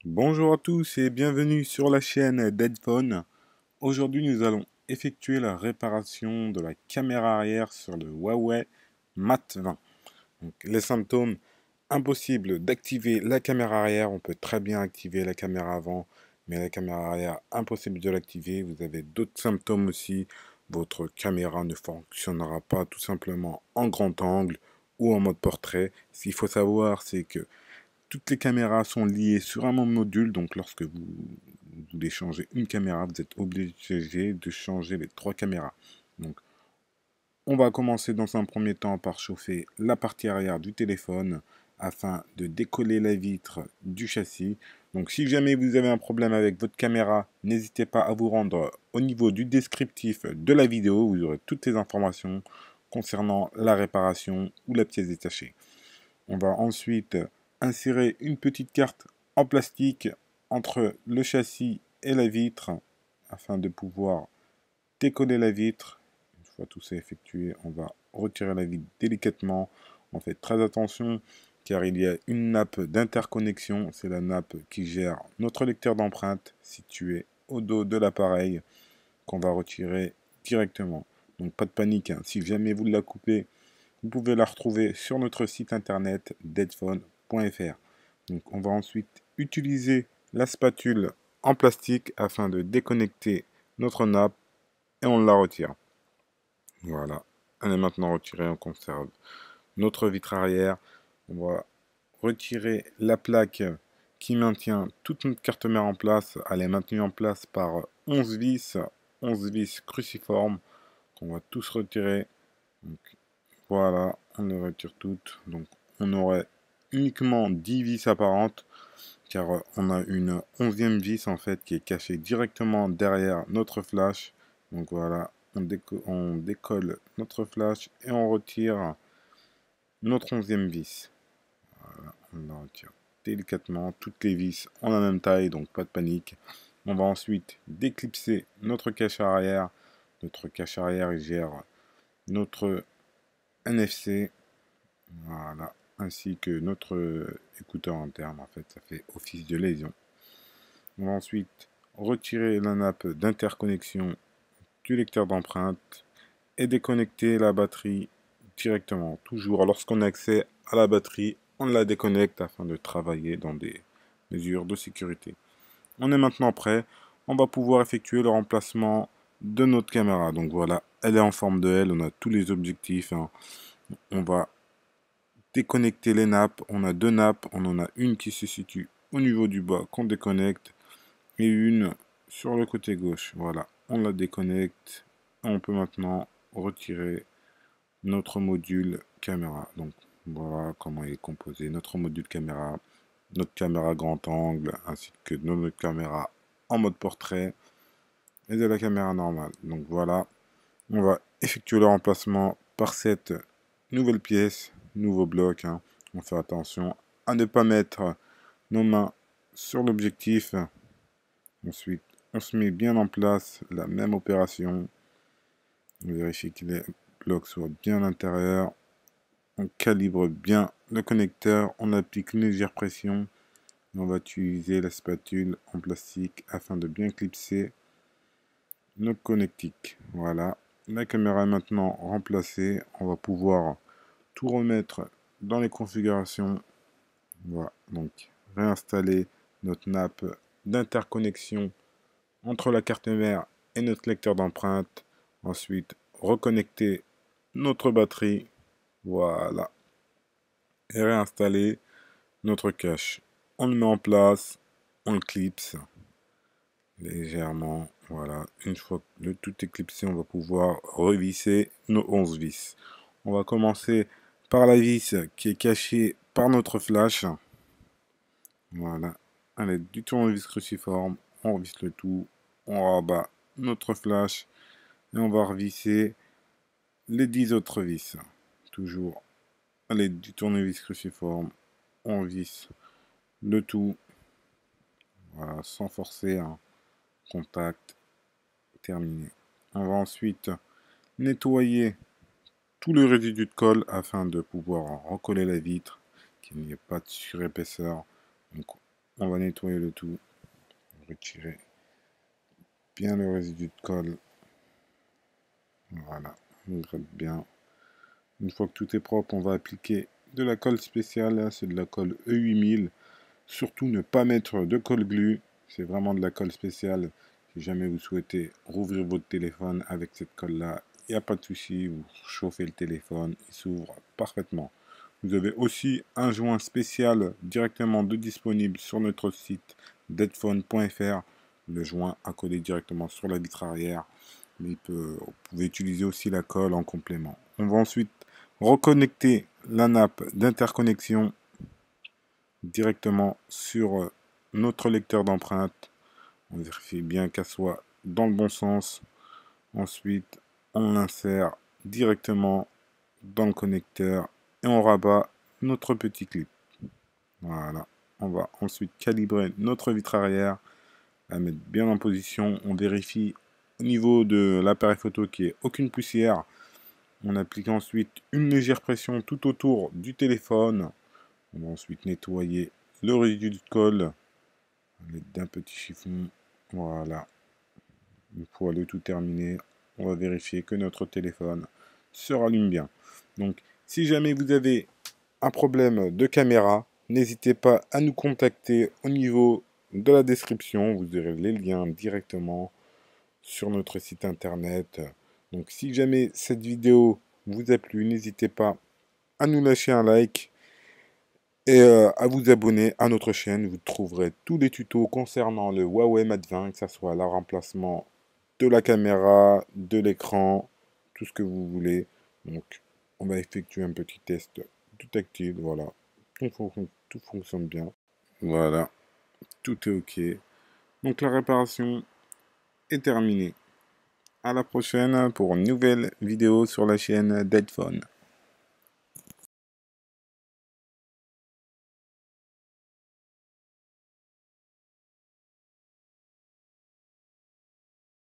Bonjour à tous et bienvenue sur la chaîne d'Edphone. Aujourd'hui, nous allons effectuer la réparation de la caméra arrière sur le Huawei Mate 20. Donc, les symptômes: impossible d'activer la caméra arrière. On peut très bien activer la caméra avant, mais la caméra arrière, impossible de l'activer. Vous avez d'autres symptômes aussi. Votre caméra ne fonctionnera pas tout simplement en grand angle ou en mode portrait. Ce qu'il faut savoir, c'est que toutes les caméras sont liées sur un même module, donc lorsque vous voulez changer une caméra, vous êtes obligé de changer les trois caméras. Donc, on va commencer dans un premier temps par chauffer la partie arrière du téléphone afin de décoller la vitre du châssis. Donc, si jamais vous avez un problème avec votre caméra, n'hésitez pas à vous rendre au niveau du descriptif de la vidéo. Vous aurez toutes les informations concernant la réparation ou la pièce détachée. On va ensuite insérer une petite carte en plastique entre le châssis et la vitre afin de pouvoir décoller la vitre. Une fois tout ça effectué, on va retirer la vitre délicatement. On fait très attention car il y a une nappe d'interconnexion. C'est la nappe qui gère notre lecteur d'empreintes situé au dos de l'appareil qu'on va retirer directement. Donc pas de panique, hein. Si jamais vous la coupez, vous pouvez la retrouver sur notre site internet deadphone.fr. Donc on va ensuite utiliser la spatule en plastique afin de déconnecter notre nappe et on la retire. Voilà, elle est maintenant retirée, on conserve notre vitre arrière. On va retirer la plaque qui maintient toute notre carte mère en place. Elle est maintenue en place par 11 vis cruciformes qu'on va tous retirer. Donc, voilà, on les retire toutes. Donc on aurait uniquement 10 vis apparentes car on a une 11e vis en fait qui est cachée directement derrière notre flash. Donc voilà, on décolle notre flash et on retire notre 11e vis. Voilà, on la retire délicatement, toutes les vis ont la même taille, donc pas de panique. On va ensuite déclipser notre cache arrière. Notre cache arrière il gère notre NFC. Voilà, ainsi que notre écouteur interne, en fait, ça fait office de lésion. On va ensuite retirer la nappe d'interconnexion du lecteur d'empreintes et déconnecter la batterie directement. Toujours, lorsqu'on a accès à la batterie, on la déconnecte afin de travailler dans des mesures de sécurité. On est maintenant prêt. On va pouvoir effectuer le remplacement de notre caméra. Donc voilà, elle est en forme de L, on a tous les objectifs, hein. On va déconnecter les nappes. On a deux nappes. On en a une qui se situe au niveau du bas qu'on déconnecte et une sur le côté gauche. Voilà, on la déconnecte. On peut maintenant retirer notre module caméra. Donc voilà comment il est composé. Notre module caméra, notre caméra grand angle ainsi que notre caméra en mode portrait et de la caméra normale. Donc voilà, on va effectuer le remplacement par cette nouvelle pièce, nouveau bloc, hein. On fait attention à ne pas mettre nos mains sur l'objectif. Ensuite, on se met bien en place la même opération. On vérifie que les blocs soient bien à l'intérieur. On calibre bien le connecteur. On applique une légère pression. On va utiliser la spatule en plastique afin de bien clipser nos connectiques. Voilà. La caméra est maintenant remplacée. On va pouvoir tout remettre dans les configurations. Voilà, donc réinstaller notre nappe d'interconnexion entre la carte mère et notre lecteur d'empreintes. Ensuite, reconnecter notre batterie. Voilà. Et réinstaller notre cache. On le met en place, on le clipse légèrement. Voilà, une fois que le tout est clipsé, on va pouvoir revisser nos 11 vis. On va commencer par la vis qui est cachée par notre flash. Voilà, à l'aide du tournevis cruciforme, on revisse le tout, on rabat notre flash et on va revisser les 10 autres vis. Toujours à l'aide du tournevis cruciforme, on visse le tout, voilà, sans forcer, hein. Contact, terminé. On va ensuite nettoyer tout le résidu de colle afin de pouvoir recoller la vitre, qu'il n'y ait pas de surépaisseur. Donc On va nettoyer le tout. Retirer bien le résidu de colle. Voilà, on gratte bien. Une fois que tout est propre, on va appliquer de la colle spéciale. C'est de la colle E8000. Surtout ne pas mettre de colle glue. C'est vraiment de la colle spéciale. Si jamais vous souhaitez rouvrir votre téléphone avec cette colle-là, il n'y a pas de souci. Vous chauffez le téléphone, il s'ouvre parfaitement. Vous avez aussi un joint spécial directement disponible sur notre site deadphone.fr. Le joint à coller directement sur la vitre arrière. Mais vous pouvez utiliser aussi la colle en complément. On va ensuite reconnecter la nappe d'interconnexion directement sur notre lecteur d'empreintes. On vérifie bien qu'elle soit dans le bon sens. Ensuite, on l'insère directement dans le connecteur et on rabat notre petit clip. Voilà. On va ensuite calibrer notre vitre arrière, la mettre bien en position. On vérifie au niveau de l'appareil photo qu'il n'y ait aucune poussière. On applique ensuite une légère pression tout autour du téléphone. On va ensuite nettoyer le résidu de colle à l'aide d'un petit chiffon. Voilà. Une fois le tout terminé, on va vérifier que notre téléphone se rallume bien. Donc, si jamais vous avez un problème de caméra, n'hésitez pas à nous contacter au niveau de la description. Vous aurez les liens directement sur notre site internet. Donc, si jamais cette vidéo vous a plu, n'hésitez pas à nous lâcher un like et à vous abonner à notre chaîne. Vous trouverez tous les tutos concernant le Huawei Mate 20, que ce soit le remplacement de la caméra, de l'écran, tout ce que vous voulez. Donc, on va effectuer un petit test du tactile. Voilà, tout fonctionne bien. Voilà, tout est OK. Donc, la réparation est terminée. À la prochaine pour une nouvelle vidéo sur la chaîne Deadphone.